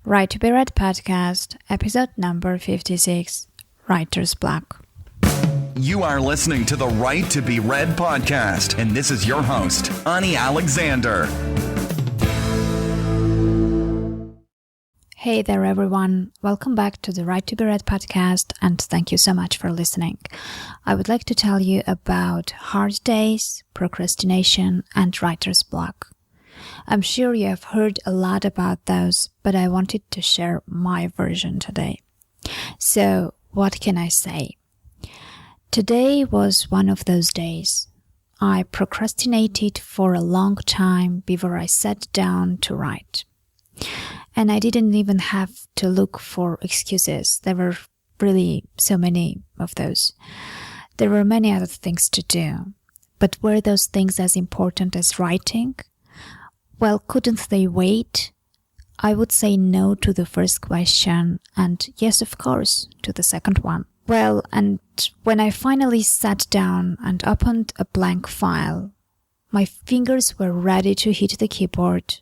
Right to be Read podcast, episode number 56, Writer's Block. You are listening to the Right to be Read podcast, and this is your host, Ani Alexander. Hey there, everyone. Welcome back to the Right to be Read podcast, and thank you so much for listening. I would like to tell you about hard days, procrastination, and writer's block. I'm sure you have heard a lot about those, but I wanted to share my version today. So, what can I say? Today was one of those days. I procrastinated for a long time before I sat down to write. And I didn't even have to look for excuses. There were really so many of those. There were many other things to do. But were those things as important as writing? Well, couldn't they wait? I would say no to the first question and yes, of course, to the second one. Well, and when I finally sat down and opened a blank file, my fingers were ready to hit the keyboard,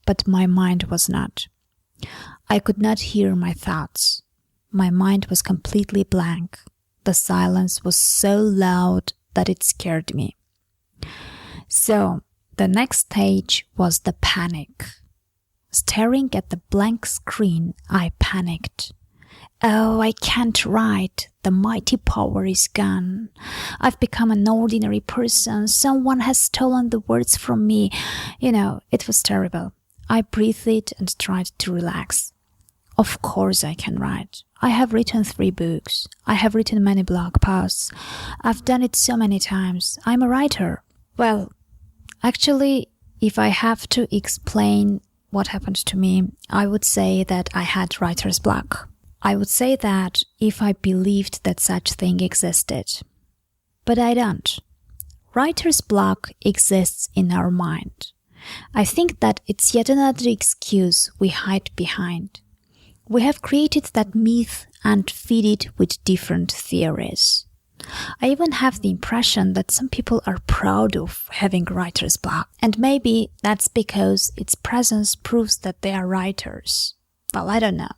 but my mind was not. I could not hear my thoughts. My mind was completely blank. The silence was so loud that it scared me. So, the next stage was the panic. Staring at the blank screen, I panicked. Oh, I can't write. The mighty power is gone. I've become an ordinary person. Someone has stolen the words from me. It was terrible. I breathed and tried to relax. Of course I can write. I have written 3 books. I have written many blog posts. I've done it so many times. I'm a writer. Well, actually, if I have to explain what happened to me, I would say that I had writer's block. I would say that if I believed that such thing existed. But I don't. Writer's block exists in our mind. I think that it's yet another excuse we hide behind. We have created that myth and feed it with different theories. I even have the impression that some people are proud of having writer's block. And maybe that's because its presence proves that they are writers. Well, I don't know.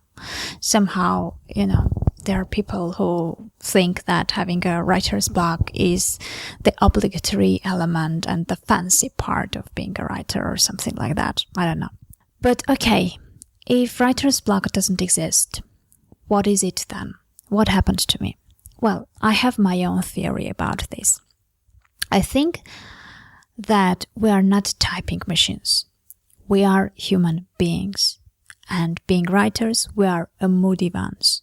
Somehow, there are people who think that having a writer's block is the obligatory element and the fancy part of being a writer or something like that. I don't know. But okay, if writer's block doesn't exist, what is it then? What happened to me? Well, I have my own theory about this. I think that we are not typing machines. We are human beings. And being writers, we are a moody ones.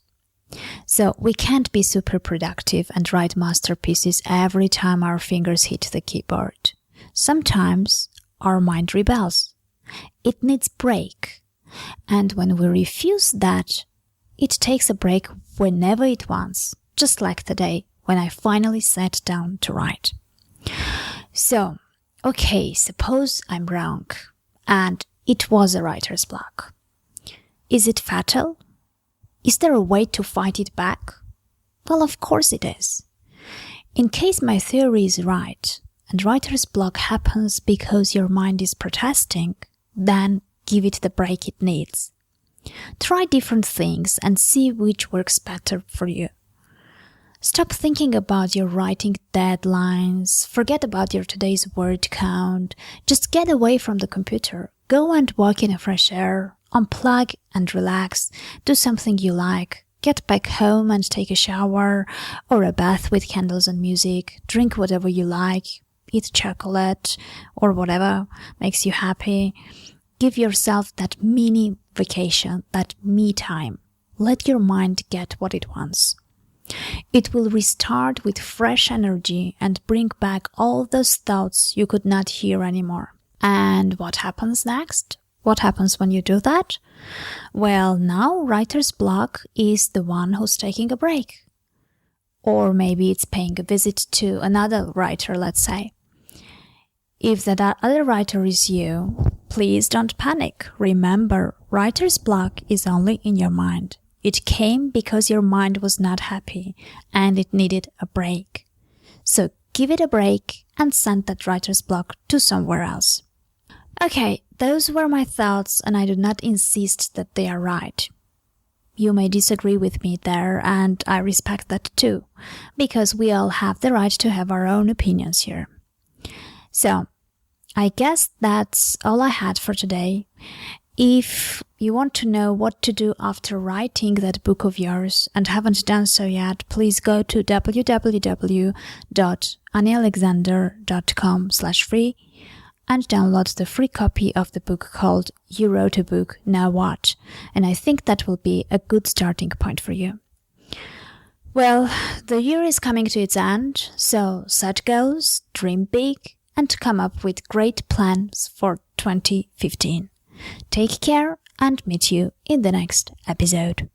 So we can't be super productive and write masterpieces every time our fingers hit the keyboard. Sometimes our mind rebels. It needs break. And when we refuse that, it takes a break whenever it wants. Just like the day when I finally sat down to write. So, okay, suppose I'm wrong and it was a writer's block. Is it fatal? Is there a way to fight it back? Well, of course it is. In case my theory is right and writer's block happens because your mind is protesting, then give it the break it needs. Try different things and see which works better for you. Stop thinking about your writing deadlines. Forget about your today's word count. Just get away from the computer. Go and walk in the fresh air. Unplug and relax. Do something you like. Get back home and take a shower or a bath with candles and music. Drink whatever you like. Eat chocolate or whatever makes you happy. Give yourself that mini vacation, that me time. Let your mind get what it wants. It will restart with fresh energy and bring back all those thoughts you could not hear anymore. And what happens next? What happens when you do that? Well, now writer's block is the one who's taking a break. Or maybe it's paying a visit to another writer, let's say. If that other writer is you, please don't panic. Remember, writer's block is only in your mind. It came because your mind was not happy and it needed a break. So give it a break and send that writer's block to somewhere else. Okay, those were my thoughts, and I do not insist that they are right. You may disagree with me there, and I respect that too, because we all have the right to have our own opinions here. So, I guess that's all I had for today. If you want to know what to do after writing that book of yours and haven't done so yet, please go to www.anialexander.com/free and download the free copy of the book called You Wrote a Book, Now What? And I think that will be a good starting point for you. Well, the year is coming to its end, so set goals, dream big, and come up with great plans for 2015. Take care and meet you in the next episode.